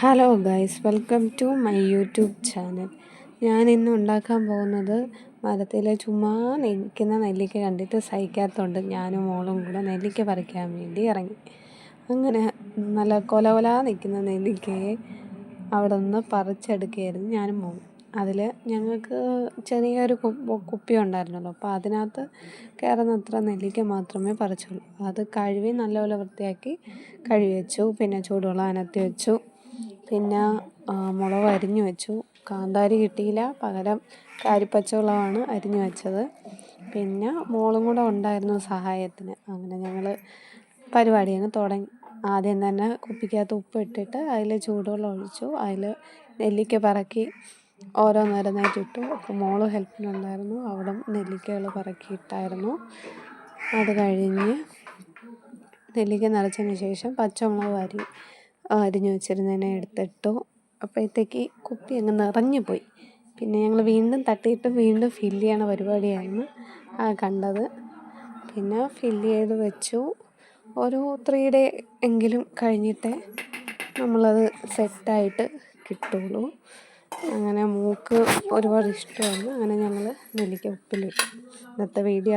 Hello guys, welcome to my YouTube channel. ഞാൻ ഇന്ന് ഉണ്ടാക്കാൻ പോകുന്നത് മരത്തിലെ ചുമ്മാ നിൽക്കുന്ന നെല്ലിക്ക കണ്ടിട്ട് സഹിക്കാത്തതുകൊണ്ട് ഞാനും മോളും കൂടെ നെല്ലിക്ക പറിക്കാൻ വേണ്ടി ഇറങ്ങി. അങ്ങനെ നല്ല കൊല നിൽക്കുന്ന നെല്ലിക്കയെ അവിടെ നിന്ന് പറിച്ചെടുക്കുകയായിരുന്നു ഞാനും മോളും. അതിൽ ഞങ്ങൾക്ക് ചെറിയൊരു കുപ്പി ഉണ്ടായിരുന്നല്ലോ, അപ്പോൾ അതിനകത്ത് കയറുന്നത്ര നെല്ലിക്ക മാത്രമേ പറിച്ചുള്ളൂ. അത് കഴുകി നല്ലപോലെ വൃത്തിയാക്കി കഴുകി വെച്ചു. പിന്നെ ചൂടുവെള്ളം അനത്തി വെച്ചു. പിന്നെ മുളക് അരിഞ്ഞു വെച്ചു. കാന്താരി കിട്ടിയില്ല, പകരം കാരിപ്പച്ചമുളകാണ് അരിഞ്ഞു വെച്ചത്. പിന്നെ മോളും കൂടെ ഉണ്ടായിരുന്നു സഹായത്തിന്. അങ്ങനെ ഞങ്ങൾ പരിപാടി അങ്ങ് തുടങ്ങി. ആദ്യം തന്നെ കുപ്പിക്കകത്ത് ഉപ്പ് ഇട്ടിട്ട് അതിൽ ചൂടുവെള്ളം ഒഴിച്ചു. അതിൽ നെല്ലിക്ക പറക്കി ഓരോന്നോരോന്നായിട്ട് ഇട്ടു. അപ്പോൾ മോള് ഹെൽപ്പിനുണ്ടായിരുന്നു, അവിടെ നെല്ലിക്കകൾ പറക്കിയിട്ടായിരുന്നു. അത് കഴിഞ്ഞ് നെല്ലിക്ക നിറച്ചതിന് ശേഷം പച്ചമുളക് അരിഞ്ഞു വെച്ചിരുന്നതിനെ എടുത്തിട്ടു. അപ്പോഴത്തേക്ക് കുപ്പി അങ്ങ് നിറഞ്ഞു പോയി. പിന്നെ ഞങ്ങൾ വീണ്ടും തട്ടിയിട്ട് വീണ്ടും ഫില്ല് ചെയ്യണ പരിപാടിയായിരുന്നു കണ്ടത്. പിന്നെ ഫില്ല് ചെയ്ത് വെച്ചു. ഒരു 3 ഡേ എങ്കിലും കഴിഞ്ഞിട്ടേ നമ്മളത് സെറ്റായിട്ട് കിട്ടുള്ളൂ. അങ്ങനെ മോൾക്ക് ഒരുപാട് ഇഷ്ടമാണ്. അങ്ങനെ ഞങ്ങൾ നെല്ലിക്ക ഉപ്പിലിട്ടു. ഇന്നത്തെ വീഡിയോ